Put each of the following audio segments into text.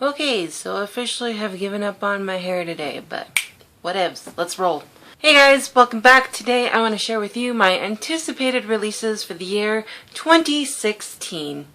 Okay, so officially have given up on my hair today, but whatevs, let's roll. Hey guys, welcome back. Today I want to share with you my anticipated releases for the year 2016.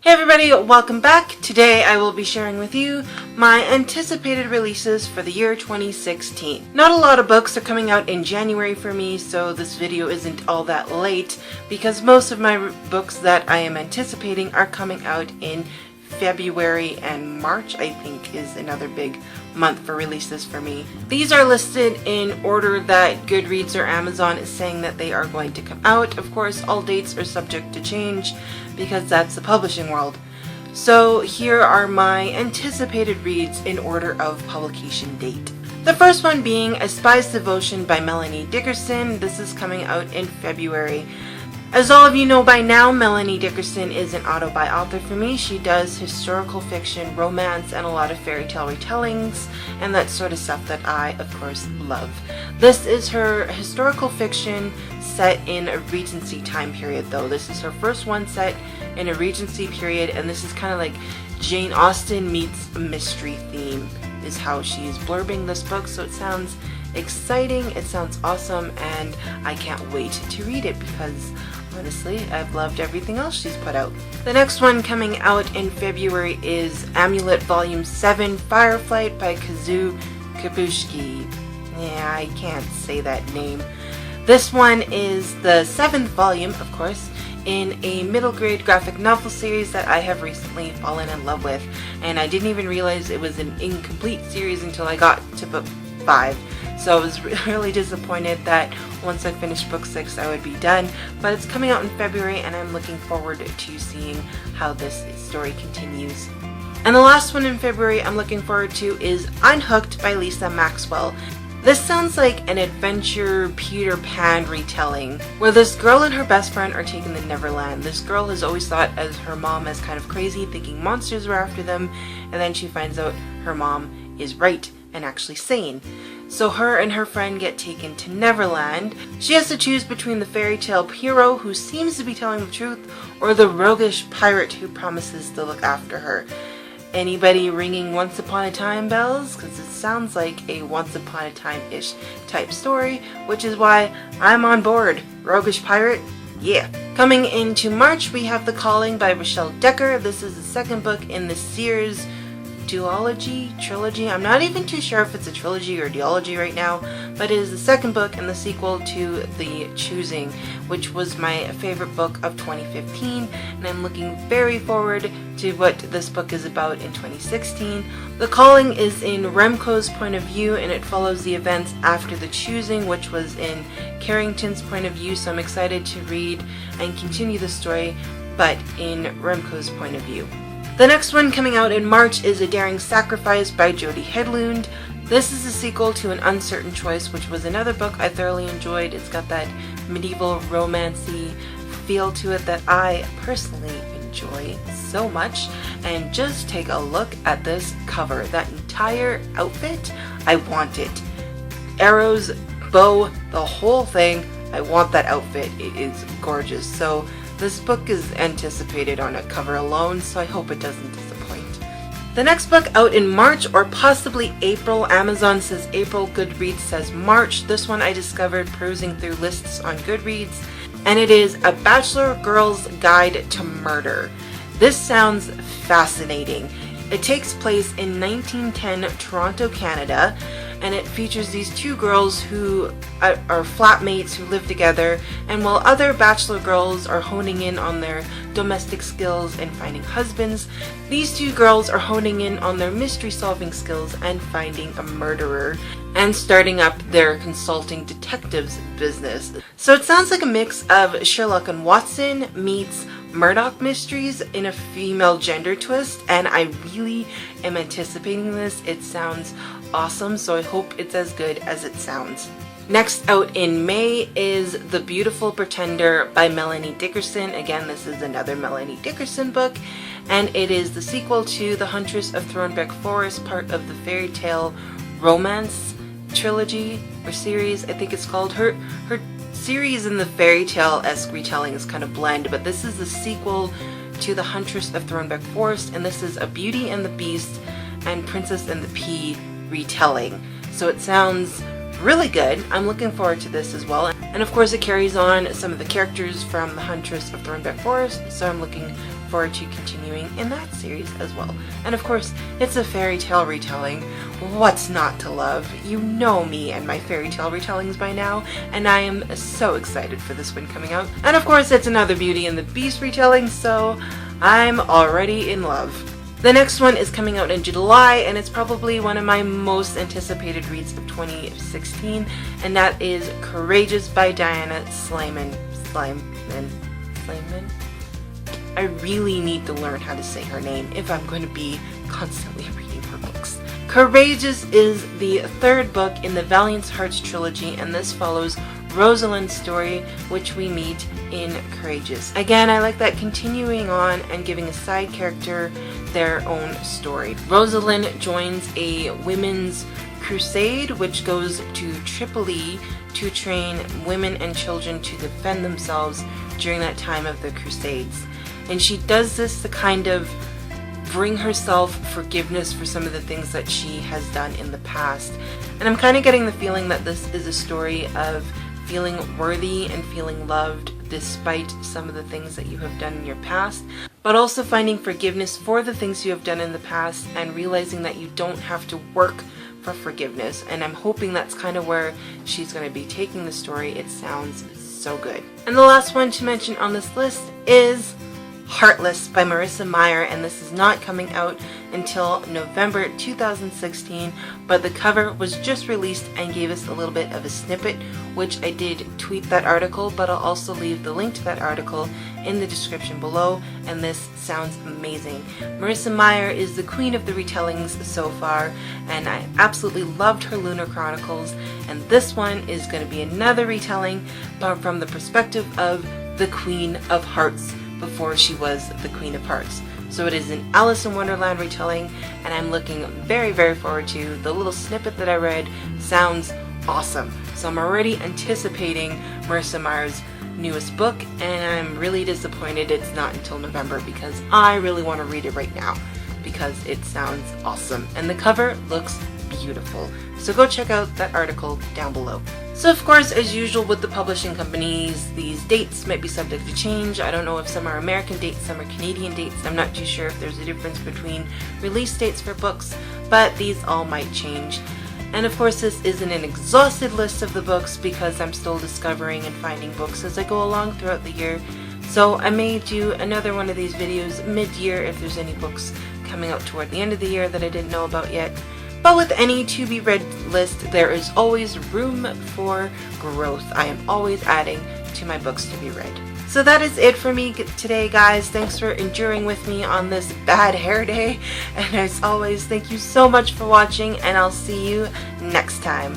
Hey everybody, welcome back. Today I will be sharing with you my anticipated releases for the year 2016. Not a lot of books are coming out in January for me, so this video isn't all that late because most of my books that I am anticipating are coming out in February, and March I think is another big month for releases for me. These are listed in order that Goodreads or Amazon is saying that they are going to come out. Of course, all dates are subject to change because that's the publishing world. So here are my anticipated reads in order of publication date. The first one being A Spy's Devotion by Melanie Dickerson. This is coming out in February. As all of you know by now, Melanie Dickerson is an auto-buy author for me. She does historical fiction, romance, and a lot of fairy tale retellings, and that sort of stuff that I, of course, love. This is her historical fiction set in a Regency time period, though. This is her first one set in a Regency period, and this is kind of like Jane Austen meets a mystery theme, is how she's blurbing this book, so it sounds exciting, it sounds awesome, and I can't wait to read it because honestly, I've loved everything else she's put out. The next one coming out in February is Amulet Volume 7, Fireflight by Kazu Kibushki. Yeah, I can't say that name. This one is the 7th volume, of course, in a middle grade graphic novel series that I have recently fallen in love with, and I didn't even realize it was an incomplete series until I got to book 5. So I was really disappointed that once I finished book 6 I would be done, but it's coming out in February and I'm looking forward to seeing how this story continues. And the last one in February I'm looking forward to is Unhooked by Lisa Maxwell. This sounds like an adventure Peter Pan retelling, where this girl and her best friend are taking the Neverland. This girl has always thought as her mom as kind of crazy, thinking monsters were after them, and then she finds out her mom is right and actually sane. So her and her friend get taken to Neverland. She has to choose between the fairy tale hero who seems to be telling the truth or the roguish pirate who promises to look after her. Anybody ringing Once Upon a Time bells? Because it sounds like a Once Upon a Time-ish type story, which is why I'm on board. Roguish pirate? Yeah. Coming into March, we have The Calling by Rochelle Decker. This is the second book in the Sears trilogy. I'm not even too sure if it's a trilogy or duology right now, but it is the second book and the sequel to The Choosing, which was my favorite book of 2015, and I'm looking very forward to what this book is about in 2016. The Calling is in Remco's point of view, and it follows the events after The Choosing, which was in Carrington's point of view, so I'm excited to read and continue the story, but in Remco's point of view. The next one coming out in March is A Daring Sacrifice by Jody Hedlund. This is a sequel to An Uncertain Choice, which was another book I thoroughly enjoyed. It's got that medieval romancy feel to it that I personally enjoy so much. And just take a look at this cover. That entire outfit, I want it. Arrows, bow, the whole thing. I want that outfit. It is gorgeous. So this book is anticipated on a cover alone, so I hope it doesn't disappoint. The next book out in March, or possibly April. Amazon says April, Goodreads says March. This one I discovered perusing through lists on Goodreads, and it is A Bachelor Girl's Guide to Murder. This sounds fascinating. It takes place in 1910 Toronto, Canada, and it features these two girls who are flatmates who live together, and while other bachelor girls are honing in on their domestic skills and finding husbands, these two girls are honing in on their mystery solving skills and finding a murderer and starting up their consulting detectives business. So it sounds like a mix of Sherlock and Watson meets Murdoch Mysteries in a female gender twist, and I really am anticipating this. It sounds awesome, so I hope it's as good as it sounds. Next out in May is The Beautiful Pretender by Melanie Dickerson. Again, this is another Melanie Dickerson book, and it is the sequel to The Huntress of Thornbeck Forest, part of the fairy tale romance trilogy or series, I think it's called. Her series in the fairy tale-esque retelling is kind of blend, but this is the sequel to The Huntress of Thornbeck Forest, and this is a Beauty and the Beast and Princess and the Pea retelling. So it sounds really good. I'm looking forward to this as well. And of course it carries on some of the characters from The Huntress of Thornbeck Forest, so I'm looking forward to continuing in that series as well. And of course, it's a fairy tale retelling. What's not to love? You know me and my fairy tale retellings by now, and I am so excited for this one coming out. And of course, it's another Beauty and the Beast retelling, so I'm already in love. The next one is coming out in July, and it's probably one of my most anticipated reads of 2016, and that is Courageous by Diana Slayman. I really need to learn how to say her name if I'm going to be constantly reading her books. Courageous is the third book in the Valiant Hearts trilogy, and this follows Rosalind's story, which we meet in Courageous. Again, I like that continuing on and giving a side character their own story. Rosalind joins a women's crusade which goes to Tripoli to train women and children to defend themselves during that time of the Crusades. And she does this to kind of bring herself forgiveness for some of the things that she has done in the past. And I'm kind of getting the feeling that this is a story of feeling worthy and feeling loved despite some of the things that you have done in your past, but also finding forgiveness for the things you have done in the past and realizing that you don't have to work for forgiveness. And I'm hoping that's kind of where she's going to be taking the story. It sounds so good. And the last one to mention on this list is Heartless by Marissa Meyer, and this is not coming out until November 2016, but the cover was just released and gave us a little bit of a snippet, which I did tweet that article, but I'll also leave the link to that article in the description below, and this sounds amazing. Marissa Meyer is the queen of the retellings so far, and I absolutely loved her Lunar Chronicles, and this one is going to be another retelling, but from the perspective of the Queen of Hearts before she was the Queen of Hearts. So it is an Alice in Wonderland retelling, and I'm looking very, very forward to. The little snippet that I read sounds awesome. So I'm already anticipating Marissa Meyer's newest book, and I'm really disappointed it's not until November because I really want to read it right now because it sounds awesome. And the cover looks beautiful. So go check out that article down below. So of course, as usual with the publishing companies, these dates might be subject to change. I don't know if some are American dates, some are Canadian dates. I'm not too sure if there's a difference between release dates for books, but these all might change. And of course, this isn't an exhausted list of the books because I'm still discovering and finding books as I go along throughout the year. So I may do another one of these videos mid-year if there's any books coming out toward the end of the year that I didn't know about yet. But with any to-be-read list, there is always room for growth. I am always adding to my books to be read. So that is it for me today, guys. Thanks for enduring with me on this bad hair day. And as always, thank you so much for watching, and I'll see you next time.